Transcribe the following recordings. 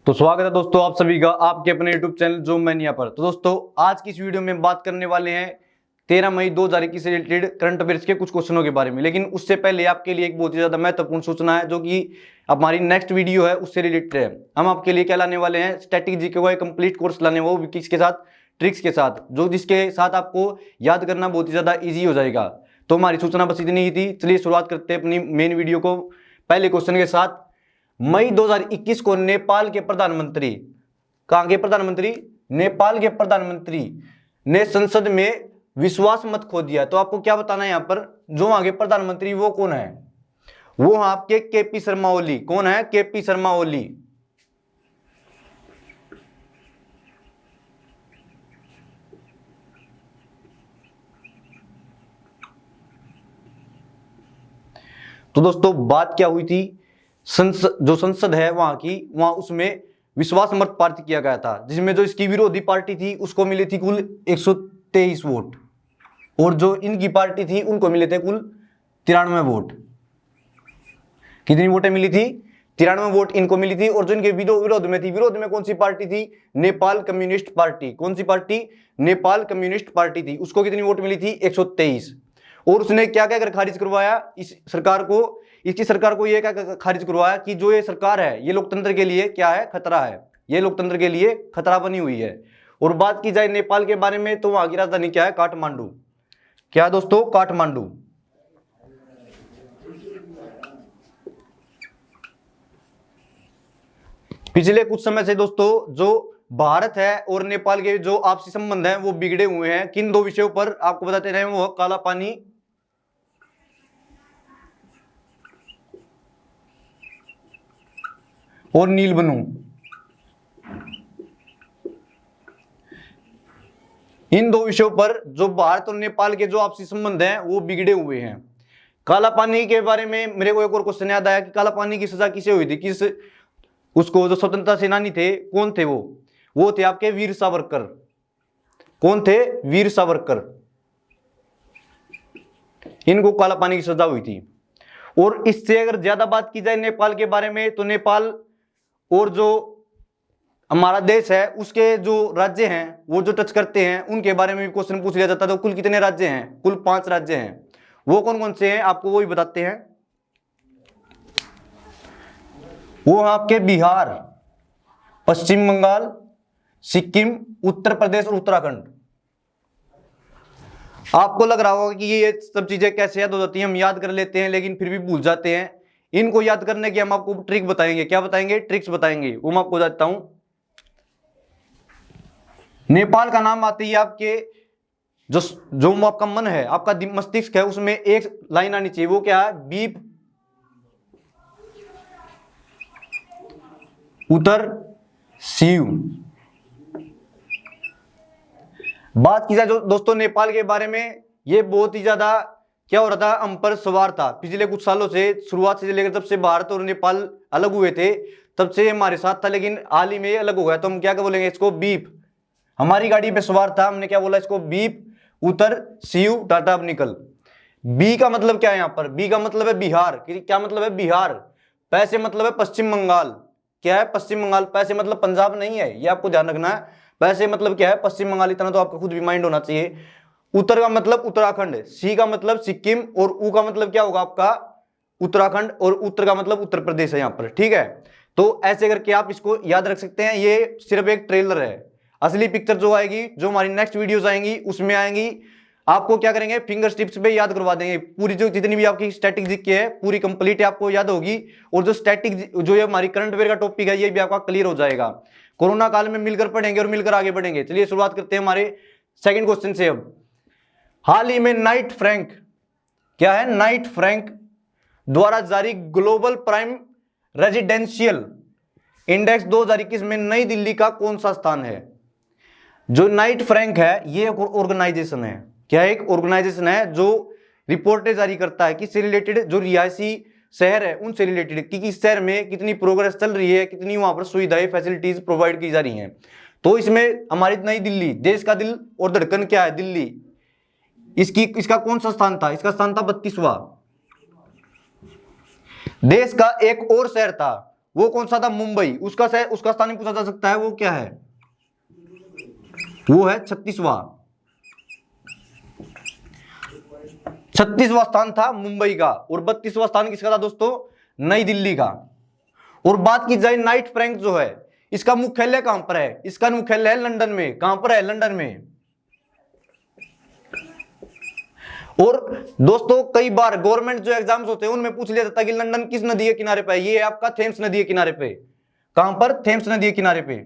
तो स्वागत है दोस्तों आप सभी का आपके अपने YouTube चैनल जो मैनिया पर। तो दोस्तों आज की इस वीडियो में बात करने वाले हैं 13 मई 2021 से रिलेटेड करंट अफेयर्स के कुछ क्वेश्चनों के बारे में। लेकिन उससे पहले आपके लिए एक बहुत ही ज्यादा महत्वपूर्ण सूचना है जो कि हमारी नेक्स्ट वीडियो है उससे रिलेटेड है। हम आपके लिए क्या लाने वाले हैं, स्टैटिक जीके का एक कंप्लीट कोर्स लाने, वो किसके साथ, ट्रिक्स के साथ, जो जिसके साथ आपको याद करना बहुत ही ज्यादा ईजी हो जाएगा। तो हमारी सूचना बस इतनी ही थी। चलिए शुरुआत करते हैं अपनी मेन वीडियो को पहले क्वेश्चन के साथ। मई 2021 को नेपाल के प्रधानमंत्री, कहां के प्रधानमंत्री, नेपाल के प्रधानमंत्री ने संसद में विश्वास मत खो दिया। तो आपको क्या बताना है यहां पर, जो वहां के प्रधानमंत्री वो कौन है, वो आपके केपी शर्मा ओली। कौन है? केपी शर्मा ओली। तो दोस्तों बात क्या हुई थी, जो संसद है वहां की, वहां उसमें विश्वास मत पारित किया गया था, जिसमें जो इसकी विरोधी पार्टी थी उसको मिली थी कुल 123 वोट और जो इनकी पार्टी थी उनको मिले थे कुल 93 वोट। कितनी वोटें मिली थी? 93 वोट इनको मिली थी। और जो इनके विरोध में थी, विरोध में कौन सी पार्टी थी? Nepal communist party. कौन सी पार्टी? नेपाल कम्युनिस्ट पार्टी थी। उसको कितनी वोट मिली थी? 123। और उसने क्या क्या कर खारिज करवाया इस सरकार को, इसकी सरकार को यह क्या खारिज करवाया कि जो ये सरकार है ये लोकतंत्र के लिए क्या है, खतरा है, ये लोकतंत्र के लिए खतरा बनी हुई है। और बात की जाए नेपाल के बारे में तो वहां की राजधानी क्या है? काठमांडू। क्या दोस्तों? काठमांडू। पिछले कुछ समय से दोस्तों जो भारत है और नेपाल के जो आपसी संबंध हैं वो बिगड़े हुए हैं। किन दो विषयों पर आपको बताते रहे, वो काला पानी और नीलबनू। इन दो विषयों पर जो भारत और नेपाल के जो आपसी संबंध हैं वो बिगड़े हुए हैं। काला पानी के बारे में मेरे को एक और क्वेश्चन याद आया कि काला पानी की सजा किसे हुई थी, किस उसको जो स्वतंत्रता सेनानी थे कौन थे वो थे आपके वीर सावरकर। कौन थे? वीर सावरकर। इनको काला पानी की सजा हुई थी। और इससे अगर ज्यादा बात की जाए नेपाल के बारे में तो नेपाल और जो हमारा देश है उसके जो राज्य हैं वो जो टच करते हैं उनके बारे में भी क्वेश्चन पूछ लिया जाता है। तो कुल कितने राज्य हैं? कुल 5 राज्य हैं। वो कौन कौन से हैं आपको वो भी बताते हैं। वो आपके बिहार, पश्चिम बंगाल, सिक्किम, उत्तर प्रदेश और उत्तराखंड। आपको लग रहा होगा कि ये सब चीजें कैसे याद हो जाती हैं, हम याद कर लेते हैं लेकिन फिर भी भूल जाते हैं। इनको याद करने की हम आपको ट्रिक बताएंगे। क्या बताएंगे? ट्रिक्स बताएंगे। वो मैं आपको बताता हूं। नेपाल का नाम आते ही आपके जो आपका मन है, आपका मस्तिष्क है, उसमें एक लाइन आनी चाहिए। वो क्या है? बीप उतर शिव। बात की जाए जो दोस्तों नेपाल के बारे में, ये बहुत ही ज्यादा क्या हो रहा था, हम पर सवार था पिछले कुछ सालों से। शुरुआत से लेकर जब से भारत और नेपाल अलग हुए थे तब से हमारे साथ था, लेकिन हाल ही में ये अलग हो गया। तो हम क्या बोलेंगे इसको? बीप। हमारी गाड़ी पे सवार था, हमने क्या बोला इसको? बीप उतर शिव टाटा अब निकल। बी का मतलब क्या है यहां पर? बी का मतलब है बिहार। क्या मतलब है? बिहार। पैसे मतलब है पश्चिम बंगाल। क्या है? पश्चिम बंगाल। पैसे मतलब पंजाब नहीं है, ये आपको ध्यान रखना है। पैसे मतलब क्या है? पश्चिम बंगाल। इतना तो आपका खुद भी माइंड होना चाहिए। उत्तर का मतलब उत्तराखंड, सी का मतलब सिक्किम और ऊ का मतलब क्या होगा आपका? उत्तराखंड। और उत्तर का मतलब उत्तर प्रदेश है यहां पर। ठीक है, तो ऐसे करके आप इसको याद रख सकते हैं। ये सिर्फ एक ट्रेलर है। असली पिक्चर जो आएगी, जो हमारी नेक्स्ट वीडियोस आएंगी उसमें आएंगी, आपको क्या करेंगे? फिंगर टिप्स पे याद करवा देंगे। पूरी जो जितनी भी आपकी स्टैटिक जीके है पूरी कंप्लीट है, आपको याद होगी। और जो स्टैटिक जो ये हमारी करंट अफेयर का टॉपिक है ये भी आपका क्लियर हो जाएगा। कोरोना काल में मिलकर पढ़ेंगे और मिलकर आगे बढ़ेंगे। चलिए शुरुआत करते हैं हमारे सेकंड क्वेश्चन से। अब हाल ही में नाइट फ्रैंक, क्या है? नाइट फ्रैंक द्वारा जारी ग्लोबल प्राइम रेजिडेंशियल इंडेक्स 2021 में नई दिल्ली का कौन सा स्थान है? जो नाइट फ्रैंक है ये एक ऑर्गेनाइजेशन है। क्या? एक ऑर्गेनाइजेशन है जो रिपोर्टें जारी करता है किससे रिलेटेड? जो रिहायशी शहर है उनसे रिलेटेड, कि किस शहर में कितनी प्रोग्रेस चल रही है, कितनी वहां पर सुविधाएं फैसिलिटीज प्रोवाइड की जा रही हैं। तो इसमें हमारी नई दिल्ली, देश का दिल और धड़कन क्या है? दिल्ली। इसका कौन सा स्थान था? इसका स्थान था 32वां। देश का एक और शहर था वो कौन सा था? मुंबई। उसका स्थान भी पूछा जा सकता है, वो क्या है? वो है 36वां। 36वां स्थान था मुंबई का। और 32वां स्थान किसका था दोस्तों? नई दिल्ली का। और बात की जाए नाइट फ्रैंक जो है, इसका मुख्यालय कहां पर है? इसका मुख्यालय है लंदन में। कहां पर है? लंदन में। और दोस्तों कई बार गवर्नमेंट जो एग्जाम्स होते हैं उनमें पूछ लिया जाता है कि लंदन किस नदी के किनारे पे है? ये है आपका थेम्स नदी के किनारे पे। कहां पर? थेम्स नदी के किनारे पे।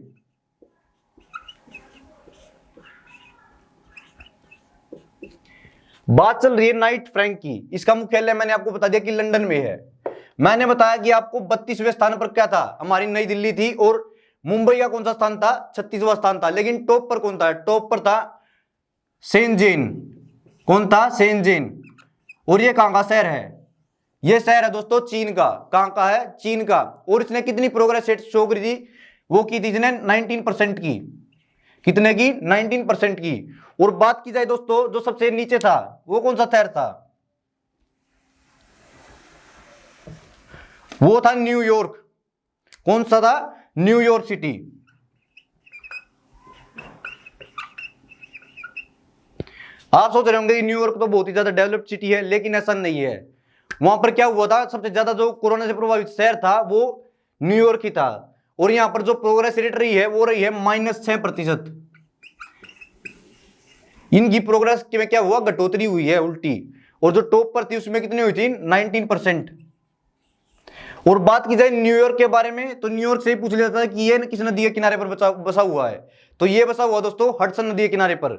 बात चल रही है नाइट फ्रैंक की। इसका मुख्यालय मैंने आपको बता दिया कि लंदन में है। मैंने बताया कि आपको 32वें स्थान पर क्या था? हमारी नई दिल्ली थी। और मुंबई का कौन सा स्थान था? 36वां स्थान था। लेकिन टॉप पर कौन था? टॉप पर था शेनजेन। कौन था? शेनजेन। और ये कहां का शहर है? ये शहर है दोस्तों चीन का। कहां का है? चीन का। और इसने कितनी प्रोग्रेस रेट शो करी थी? वो की थी इसने 19% की। कितने की? 19% की। और बात की जाए दोस्तों जो सबसे नीचे था, वो कौन सा शहर था? वो था न्यूयॉर्क। कौन सा था? New York city. आप सोच रहे होंगे न्यूयॉर्क तो बहुत ही ज्यादा डेवलप्ड सिटी है, लेकिन ऐसा नहीं है। वहां पर क्या हुआ था? सबसे ज्यादा जो कोरोना से प्रभावित शहर था वो न्यूयॉर्क ही था। और यहां पर जो प्रोग्रेस रेट रही है वो रही है -6%। इनकी प्रोग्रेस में क्या हुआ? घटोतरी हुई है, उल्टी। और जो टॉप पर थी उसमें कितनी हुई थी? 19%। और बात की जाए न्यूयॉर्क के बारे में तो न्यूयॉर्क से ही पूछ लिया जाता है कि ये किस नदी के किनारे पर बसा हुआ है? तो ये बसा हुआ दोस्तों हडसन नदी के किनारे पर।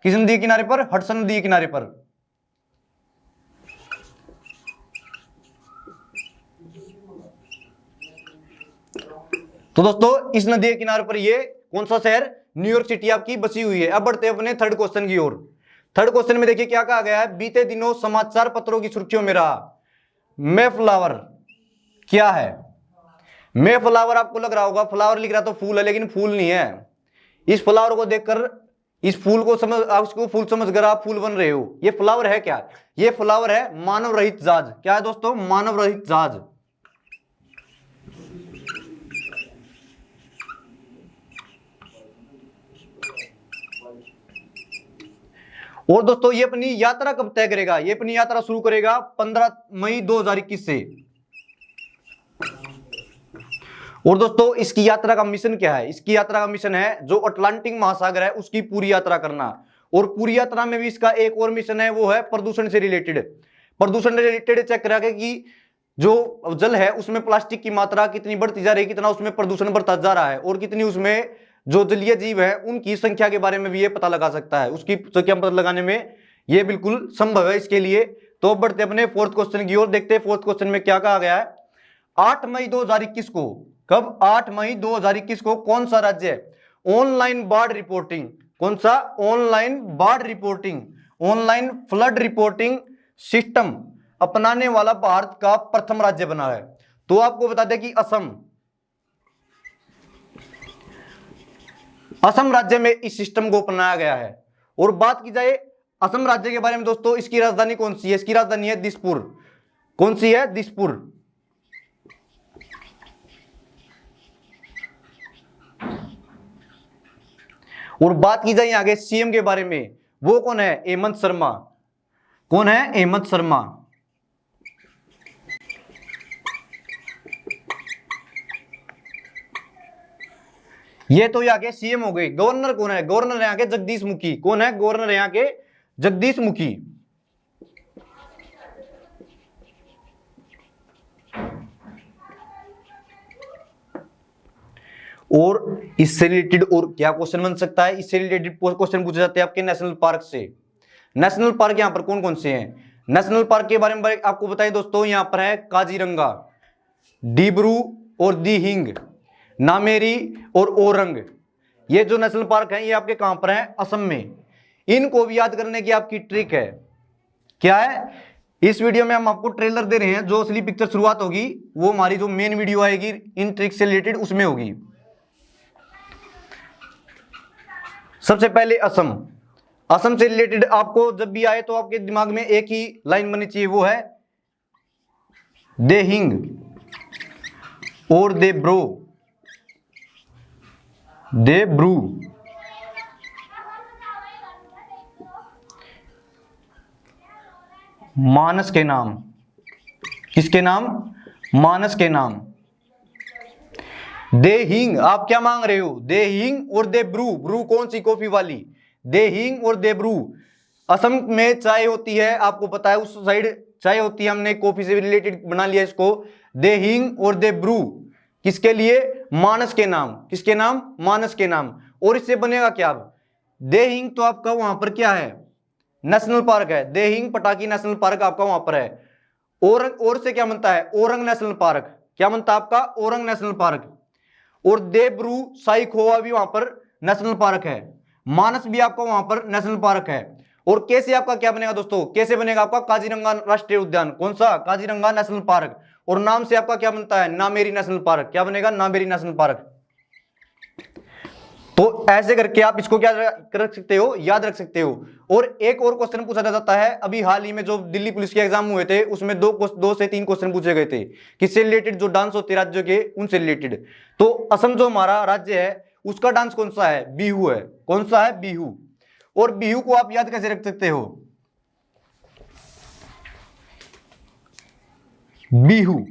किस नदी के किनारे पर? हडसन नदी के किनारे पर। तो दोस्तों इस नदी के किनारे पर ये कौन सा शहर? न्यूयॉर्क सिटी आपकी बसी हुई है। अब बढ़ते हैं अपने थर्ड क्वेश्चन की ओर। थर्ड क्वेश्चन में देखिए क्या कहा गया है? बीते दिनों समाचार पत्रों की सुर्खियों में रहा मेफ्लावर क्या है? मेफ्लावर आपको लग रहा होगा फ्लावर लिख रहा तो फूल है, लेकिन फूल नहीं है। इस फ्लावर को देखकर, इस फूल को समझ, आप इसको फूल समझकर आप फूल बन रहे हो। ये फ्लावर है क्या? ये फ्लावर है मानव रहित जहाज। क्या है दोस्तों? मानव रहित जहाज। और दोस्तों ये अपनी यात्रा कब तय करेगा? ये अपनी यात्रा शुरू करेगा 15 मई 2021 से। और दोस्तों इसकी यात्रा का मिशन क्या है? इसकी यात्रा का मिशन है जो अटलांटिक महासागर है उसकी पूरी यात्रा करना। और पूरी यात्रा में भी इसका एक और मिशन है, वो है प्रदूषण से रिलेटेड। प्रदूषण से रिलेटेड चेक करा के कि जो जल है उसमें प्लास्टिक की मात्रा कितनी बढ़ती जा रही है, कितना उसमें प्रदूषण बढ़ता जा रहा है, और कितनी उसमें जो जलीय जीव है उनकी संख्या के बारे में भी ये पता लगा सकता है। उसकी संख्या पता लगाने में ये बिल्कुल संभव है इसके लिए। तो बढ़ते अपने फोर्थ क्वेश्चन की ओर। देखते हैं फोर्थ क्वेश्चन में क्या कहा गया है। 8 मई 2021 को, कब? 8 मई 2021 को कौन सा राज्य ऑनलाइन बाढ़ रिपोर्टिंग, कौन सा? ऑनलाइन बाढ़ reporting, online flood reporting system अपनाने वाला भारत का प्रथम राज्य बना है? तो आपको बता दें कि असम राज्य में इस सिस्टम को अपनाया गया है। और बात की जाए असम राज्य के बारे में दोस्तों, इसकी राजधानी कौन सी है? इसकी राजधानी है दिसपुर। कौन सी है? दिसपुर। और बात की जाए आगे सीएम के बारे में, वो कौन है? हेमंत शर्मा। कौन है? हेमंत शर्मा। ये तो यहाँ के सीएम हो गए। गवर्नर कौन है? गवर्नर यहाँ के जगदीश मुखी। कौन है गवर्नर यहाँ के? जगदीश मुखी। और इससे रिलेटेड और क्या क्वेश्चन बन सकता है? इससे रिलेटेड क्वेश्चन पूछे जाते हैं आपके नेशनल पार्क से। नेशनल पार्क यहाँ पर कौन कौन से हैं? नेशनल पार्क के बारे में आपको बताएं दोस्तों, यहाँ पर है काजीरंगा, डिब्रू और दिहिंग, नामेरी और ओरंग। ये जो नेशनल पार्क हैं ये आपके कहां पर हैं? असम में। इनको भी याद करने की आपकी ट्रिक है। क्या है? इस वीडियो में हम आपको ट्रेलर दे रहे हैं, जो असली पिक्चर शुरुआत होगी वो हमारी जो मेन वीडियो आएगी इन ट्रिक से रिलेटेड उसमें होगी। सबसे पहले असम। असम से रिलेटेड आपको जब भी आए तो आपके दिमाग में एक ही लाइन बननी चाहिए, वो है देहिंग। और दे ब्रो, दे ब्रू, मानस के नाम, किसके नाम? मानस के नाम। दे हिंग, आप क्या मांग रहे हो? दे हिंग और दे ब्रू, ब्रू कौन सी? कॉफी वाली। दे हिंग और दे ब्रू, असम में चाय होती है, आपको पता है उस साइड चाय होती है, हमने कॉफी से रिलेटेड बना लिया इसको। दे हिंग और दे ब्रू, किसके लिए? मानस के नाम। किसके नाम? मानस के नाम। और इससे बनेगा क्या? अब दे हिंग तो आपका वहां पर क्या है? नेशनल पार्क है। दे हिंग पटाकी नेशनल पार्क आपका वहां पर है। ओरंग, और से क्या बनता है? Orang national park. क्या बनता है आपका? Orang national park. और देब्रू साई खोवा भी वहां पर नेशनल पार्क है। मानस भी आपका वहां पर नेशनल पार्क है। और कैसे आपका क्या बनेगा दोस्तों? कैसे बनेगा आपका? काजीरंगा राष्ट्रीय उद्यान। कौन सा? Kaziranga national park. और नाम से आपका क्या बनता है? Nameri national park. क्या बनेगा? Nameri national park. तो ऐसे करके आप इसको क्या रख सकते हो? याद रख सकते हो। और एक और क्वेश्चन पूछा जाता है, अभी हाल ही में जो दिल्ली पुलिस के एग्जाम हुए थे उसमें दो से तीन क्वेश्चन पूछे गए थे, किससे रिलेटेड? जो डांस होते राज्यों के उनसे रिलेटेड। तो असम जो हमारा राज्य है उसका डांस कौन सा है? बिहू है। कौन सा है? बिहू। और बिहू को आप याद कैसे रख सकते हो? बिहू,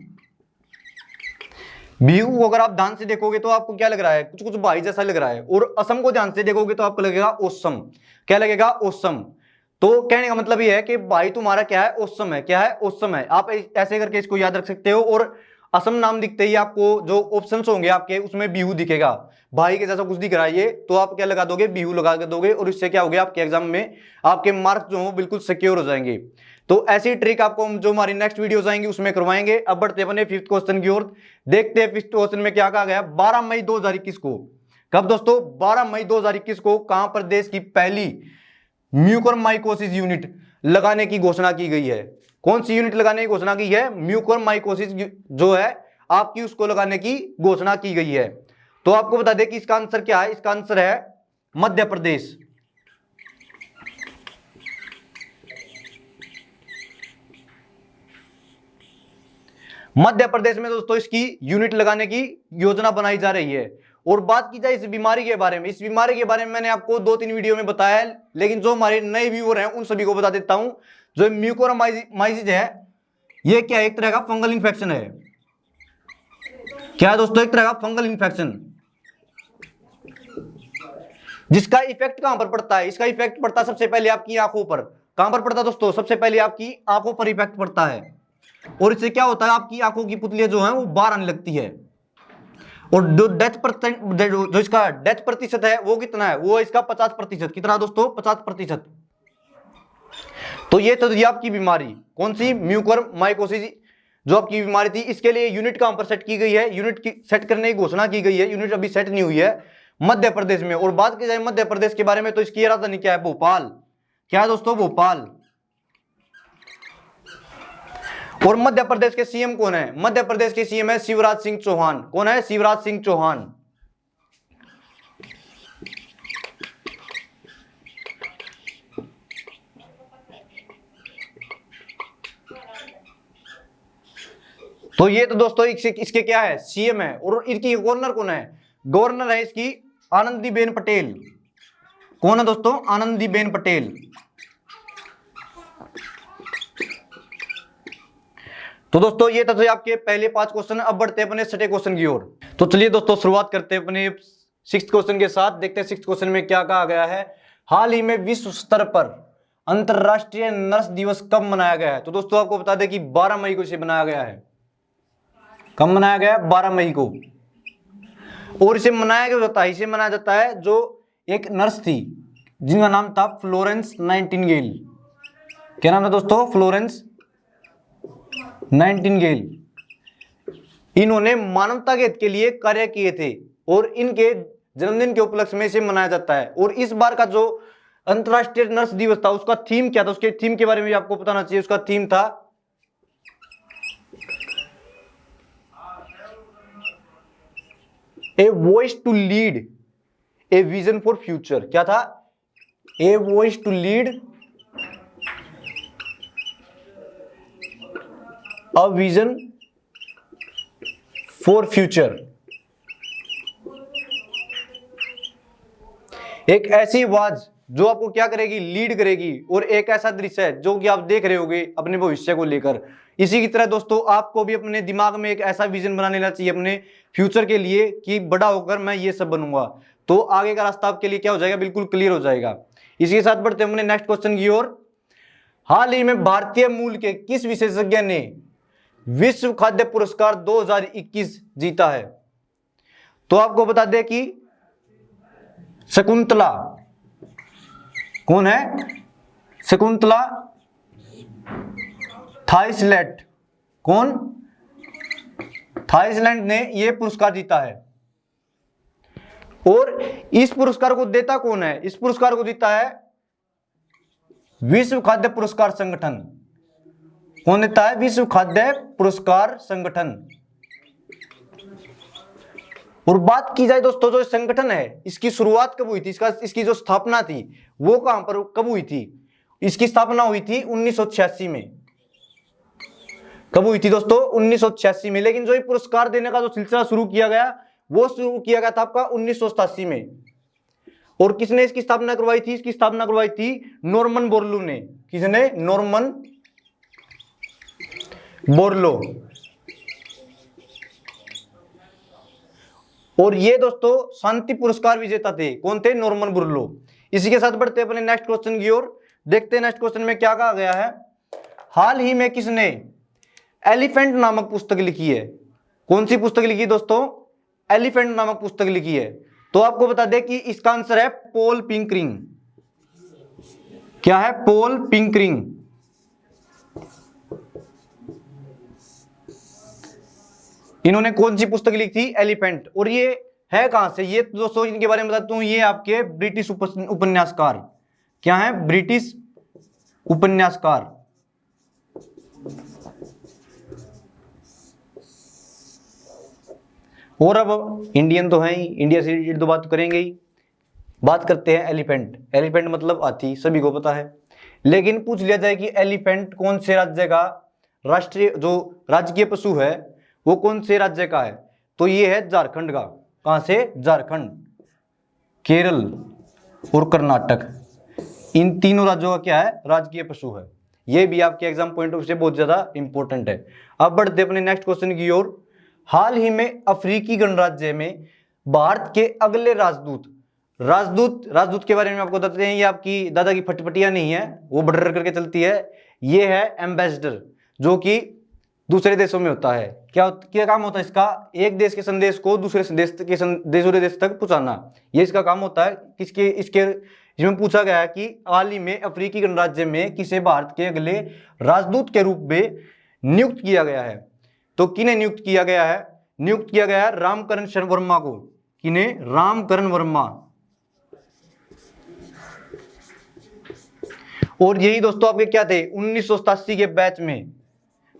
बिहू को अगर आप ध्यान से देखोगे तो आपको क्या लग रहा है? कुछ कुछ भाई जैसा लग रहा है। और असम को ध्यान से देखोगे तो आपको लगेगा ओसम। क्या लगेगा? ओसम। तो कहने का मतलब ये है कि भाई तुम्हारा क्या है? ओसम है। क्या है? ओसम है। आप ऐसे करके इसको याद रख सकते हो। और असम नाम दिखते ही आपको जो ऑप्शंस होंगे आपके उसमें बिहू दिखेगा। भाई के जैसा कुछ दिख रहा है ये, तो आप क्या लगा दोगे? बिहू लगा के दोगे। और इससे क्या हो गया? आपके एग्जाम में आपके मार्क्स जो हो बिल्कुल सिक्योर हो जाएंगे। तो ऐसी ट्रिक आपको हम जो हमारी नेक्स्ट वीडियोस आएंगी उसमें करवाएंगे। अब बढ़ते अपने फिफ्थ क्वेश्चन की ओर। देखते हैं फिफ्थ क्वेश्चन में क्या कहा गया। 12 मई 2021 को, कब दोस्तों? 12 मई 2021 को कहां पर देश की पहली म्यूकोरमाइकोसिस यूनिट लगाने की घोषणा की गई है? कौन सी यूनिट लगाने की घोषणा की है? म्यूकोरमाइकोसिस जो है आपकी, उसको लगाने की घोषणा की गई है। तो आपको बता दें कि इसका आंसर क्या है? इसका आंसर है मध्य प्रदेश। मध्य प्रदेश में दोस्तों इसकी यूनिट लगाने की योजना बनाई जा रही है। और बात की जाए इस बीमारी के बारे में, इस बीमारी के बारे में मैंने आपको 2-3 वीडियो में बताया है, लेकिन जो हमारे नए व्यूअर हैं उन सभी को बता देता हूं। जो म्यूकोरमाइसिस है ये क्या है? एक तरह का फंगल इंफेक्शन है। क्या है दोस्तों? एक तरह का फंगल इंफेक्शन, जिसका इफेक्ट कहां पर पड़ता है? इसका इफेक्ट पड़ता है सबसे पहले आपकी आंखों पर। कहां पर पड़ता है दोस्तों? सबसे पहले आपकी आंखों पर इफेक्ट पड़ता है। और इससे क्या होता है? आपकी आंखों की पुतलियां जो है वो बाहर आने लगती है। और जो जो इसका डेथ प्रतिशत है वो कितना है? वो इसका 50%। कितना दोस्तों? 50%। तो ये तो आपकी बीमारी कौन सी? म्यूकोरमाइकोसिस जो आपकी बीमारी थी। इसके लिए यूनिट कहां पर सेट की गई है? यूनिट की सेट करने की घोषणा की गई है। यूनिट अभी सेट नहीं हुई है, मध्य प्रदेश में। और बात की जाए मध्य प्रदेश के बारे में तो इसकी राजधानी क्या है? भोपाल। क्या है दोस्तों? भोपाल। और मध्य प्रदेश के सीएम कौन है? मध्य प्रदेश के सीएम है शिवराज सिंह चौहान। कौन है? शिवराज सिंह चौहान। तो ये तो दोस्तों इसके क्या है? सीएम है। और इनकी गवर्नर कौन है? गवर्नर है इसकी आनंदीबेन पटेल। कौन है दोस्तों? आनंदीबेन पटेल। तो दोस्तों ये तो आपके पहले 5 क्वेश्चन। अब बढ़ते हैं अपने छठे क्वेश्चन की ओर। तो चलिए दोस्तों शुरुआत करते हैं अपने 6th क्वेश्चन के साथ। देखते हैं 6th क्वेश्चन में क्या कहा गया है। हाल ही में विश्व स्तर पर अंतरराष्ट्रीय नर्स दिवस कब मनाया गया है? तो दोस्तों आपको बता दें कि 12 मई को इसे मनाया गया है। कब मनाया गया? 12 मई को। और इसे मनाया क्यों जाता है? इसे मनाया जाता है जो एक नर्स थी जिनका नाम था फ्लोरेंस नाइटिंगेल। क्या नाम है दोस्तों? Florence Nightingale. इन्होंने मानवता के हित के लिए कार्य किए थे और इनके जन्मदिन के उपलक्ष्य में इसे मनाया जाता है। और इस बार का जो अंतरराष्ट्रीय नर्स दिवस था उसका थीम क्या था? उसके थीम के बारे में आपको बताना चाहिए। उसका थीम था a voice to lead a vision for future. क्या था? A voice to lead a vision for future. एक ऐसी आवाज जो आपको क्या करेगी, लीड करेगी, और एक ऐसा दृश्य है जो कि आप देख रहे होगे अपने भविष्य को लेकर। इसी की तरह दोस्तों आपको भी अपने दिमाग में एक ऐसा विजन बना लेना चाहिए अपने फ्यूचर के लिए कि बड़ा होकर मैं ये सब बनूंगा, तो आगे का रास्ता आपके लिए क्या हो जाएगा, बिल्कुल क्लियर हो जाएगा। इसी के साथ बढ़ते हैं अपने नेक्स्ट क्वेश्चन की ओर। हाल ही में भारतीय मूल के किस विशेषज्ञ ने विश्व खाद्य पुरस्कार 2021 जीता है? तो आपको बता दें कि शकुंतला, कौन है? शकुंतला थाइसलैंड, कौन? थाइसलैंड ने यह पुरस्कार जीता है। और इस पुरस्कार को देता कौन है? इस पुरस्कार को देता है विश्व खाद्य पुरस्कार संगठन। कौन देता है? विश्व खाद्य पुरस्कार संगठन। और बात की जाए दोस्तों, जो संगठन है इसकी शुरुआत कब हुई थी, इसकी जो स्थापना थी वो कहां पर कब हुई थी? इसकी स्थापना हुई थी 1986 में। कब हुई थी दोस्तों? 1986 में। लेकिन जो ये पुरस्कार देने का जो सिलसिला शुरू किया गया वो शुरू किया गया था आपका 1987 में। और किसने इसकी स्थापना करवाई थी? इसकी स्थापना करवाई थी नॉर्मन बोरलो ने। किसने? Norman Borlaug. और ये दोस्तों शांति पुरस्कार विजेता थे। कौन थे? Norman Borlaug. इसी के साथ बढ़ते हैं अपने नेक्स्ट क्वेश्चन की ओर। देखते हैं नेक्स्ट क्वेश्चन में क्या कहा गया है। हाल ही में किसने एलिफेंट नामक पुस्तक लिखी है? कौन सी पुस्तक लिखी दोस्तों? एलिफेंट नामक पुस्तक लिखी है। तो आपको बता दें कि इसका आंसर है पॉल पिंकरिंग। क्या है? पॉल पिंकरिंग। इन्होंने कौन सी पुस्तक लिखी थी? एलिफेंट। और ये है कहां से? ये दोस्तों इनके बारे में बताता हूं, ये आपके ब्रिटिश उपन्यासकार। क्या है? ब्रिटिश उपन्यासकार। और अब इंडियन तो है ही, इंडिया से रिलेटेड तो बात करेंगे ही। बात करते हैं एलिफेंट। एलिफेंट मतलब हाथी, सभी को पता है। लेकिन पूछ लिया जाए कि एलिफेंट कौन से राज्य का राष्ट्रीय जो राजकीय पशु है वो कौन से राज्य का है? तो ये है झारखंड का। कहां से? झारखंड, केरल और कर्नाटक। इन तीनों राज्यों का क्या है? राजकीय पशु है। ये भी आपके एग्जाम पॉइंट ऑफ से बहुत ज्यादा इंपॉर्टेंट है। अब बढ़ते अपने नेक्स्ट क्वेश्चन की ओर। हाल ही में अफ्रीकी गणराज्य में भारत के अगले राजदूत के बारे में आपको बताते हैं। ये आपकी दादा की फटफटिया नहीं है, वो बर्र करके चलती है। ये है एम्बेसडर, जो कि दूसरे देशों में होता है। क्या काम होता है इसका? एक देश के संदेश को दूसरे दूसरे देश तक पहुंचाना, ये इसका काम होता है। इसके जिसमें पूछा गया है कि हाल ही में अफ्रीकी गणराज्य में किसे भारत के अगले राजदूत के रूप में नियुक्त किया गया है? तो किन्हें नियुक्त किया गया है? नियुक्त किया गया है रामकरण वर्मा को। किन्हें? रामकरण वर्मा। और यही दोस्तों आपके क्या थे? 1987 के बैच में।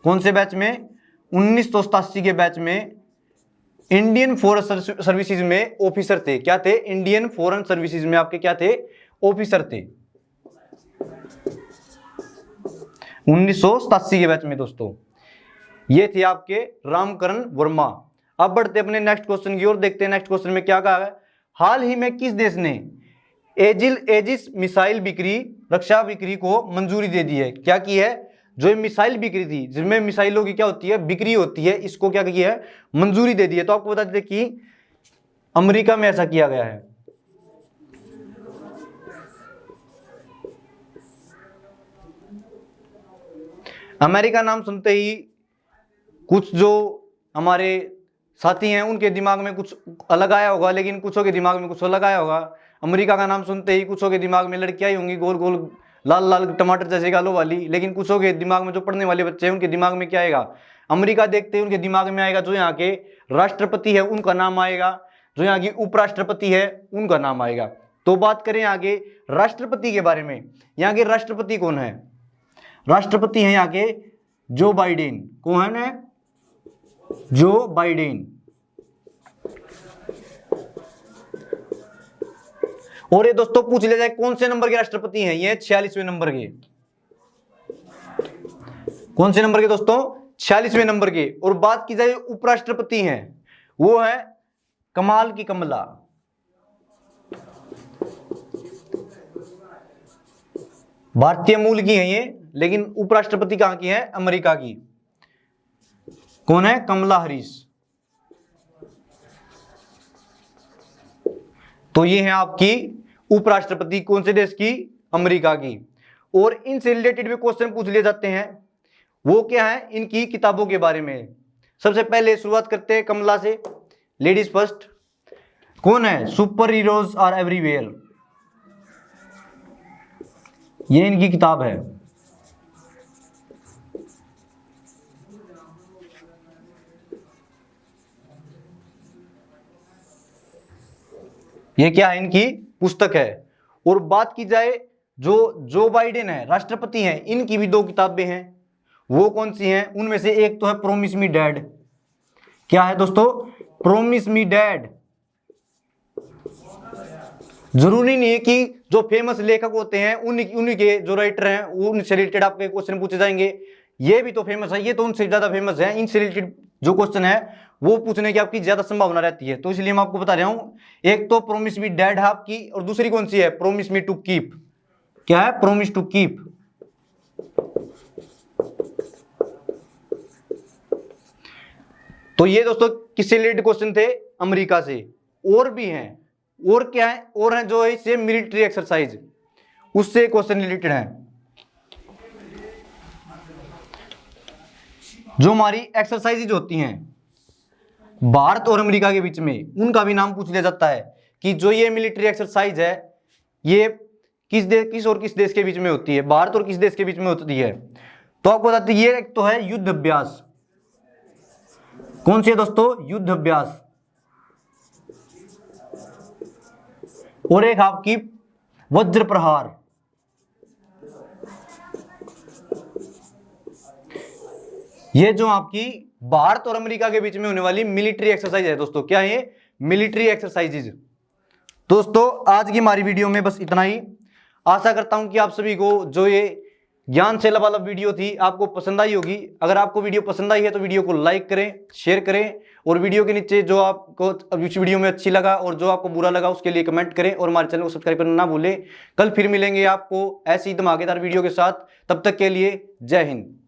कौन से बैच में? 1987 के बैच में इंडियन फॉरेन सर्विसेज में ऑफिसर थे। क्या थे? इंडियन फॉरेन सर्विसेज में आपके क्या थे? ऑफिसर थे 1987 के बैच में दोस्तों। ये थे आपके रामकरण वर्मा। अब बढ़ते अपने नेक्स्ट क्वेश्चन की ओर। देखते हैं नेक्स्ट क्वेश्चन में क्या कहा है। हाल ही में किस देश ने एजिस मिसाइल बिक्री रक्षा बिक्री को मंजूरी दे दी है? क्या की है? जो मिसाइल बिक्री थी, जिसमें मिसाइलों की क्या होती है? बिक्री होती है, इसको क्या किया है? मंजूरी दे दी है। तो आपको बता दें कि अमेरिका में ऐसा किया गया है। अमेरिका नाम सुनते ही कुछ जो हमारे साथी हैं उनके दिमाग में कुछ अलग आया होगा, लेकिन कुछों के दिमाग में कुछ अलग आया होगा। अमेरिका का नाम सुनते ही कुछों के दिमाग में लड़कियां ही होंगी, गोल गोल लाल लाल टमाटर जैसे गालों वाली। लेकिन कुछों के दिमाग में, जो पढ़ने वाले बच्चे हैं उनके दिमाग में क्या आएगा? अमेरिका देखते ही उनके दिमाग में आएगा जो यहाँ के राष्ट्रपति है उनका नाम आएगा, जो यहाँ की उपराष्ट्रपति है उनका नाम आएगा। तो बात करें आगे राष्ट्रपति के बारे में। यहाँ के राष्ट्रपति कौन है? राष्ट्रपति हैं यहाँ के जो बाइडेन। कौन है? Joe Biden. और ये दोस्तों पूछ लिया जाए कौन से नंबर के राष्ट्रपति हैं? ये 46वें नंबर के। कौन से नंबर के दोस्तों? 46वें नंबर के। और बात की जाए उपराष्ट्रपति हैं, वो है कमाल की कमला। भारतीय मूल की है ये, लेकिन उपराष्ट्रपति कहां की है? अमेरिका की। कौन है? कमला हैरिस। तो ये है आपकी उपराष्ट्रपति, कौन से देश की? अमेरिका की। और इनसे रिलेटेड भी क्वेश्चन पूछ लिए जाते हैं। वो क्या है? इनकी किताबों के बारे में। सबसे पहले शुरुआत करते हैं कमला से, लेडीज फर्स्ट। कौन है? सुपर हीरोज आर एवरीवेयर, ये इनकी किताब है। ये क्या है? इनकी पुस्तक है। और बात की जाए जो बाइडेन है, राष्ट्रपति हैं, इनकी भी 2 किताबें हैं। वो कौन सी हैं? उनमें से एक तो है प्रॉमिस मी डैड। क्या है दोस्तों? Promise me dad. जरूरी नहीं है कि जो फेमस लेखक होते हैं उन्हीं के जो राइटर हैं उनसे रिलेटेड आपके क्वेश्चन पूछे जाएंगे। ये भी तो फेमस है, ये तो उनसे ज्यादा फेमस है। इनसे रिलेटेड जो क्वेश्चन है वो पूछने की आपकी ज्यादा संभावना रहती है, तो इसलिए मैं आपको बता रहा हूं। एक तो प्रॉमिस मी डैड है आपकी, और दूसरी कौन सी है? Promise me to keep. क्या है? Promise to keep. तो ये दोस्तों किससे रिलेटेड क्वेश्चन थे? अमेरिका से। और भी हैं, और क्या है? और हैं जो इससे मिलिट्री एक्सरसाइज, उससे क्वेश्चन रिलेटेड है। जो हमारी एक्सरसाइजेज होती हैं भारत और अमेरिका के बीच में, उनका भी नाम पूछ लिया जाता है कि जो ये मिलिट्री एक्सरसाइज है ये किस और किस देश के बीच में होती है? भारत और किस देश के बीच में होती है? तो आपको बताते हैं, ये एक तो है युद्ध अभ्यास। कौन सी है दोस्तों? युद्ध अभ्यास। और एक आपकी वज्र प्रहार। ये जो आपकी भारत और अमेरिका के बीच में होने वाली मिलिट्री एक्सरसाइज है दोस्तों। क्या है ये? Military exercises. दोस्तों आज की हमारी वीडियो में बस इतना ही। आशा करता हूं कि आप सभी को जो ये ज्ञान से लबालब वीडियो थी आपको पसंद आई होगी। अगर आपको वीडियो पसंद आई है तो वीडियो को लाइक करें, शेयर करें, और वीडियो के नीचे जो आपको इस वीडियो में अच्छी लगा और जो आपको बुरा लगा उसके लिए कमेंट करें, और हमारे चैनल को सब्सक्राइब करना ना भूलें। कल फिर मिलेंगे आपको ऐसी धमाकेदार वीडियो के साथ। तब तक के लिए जय हिंद।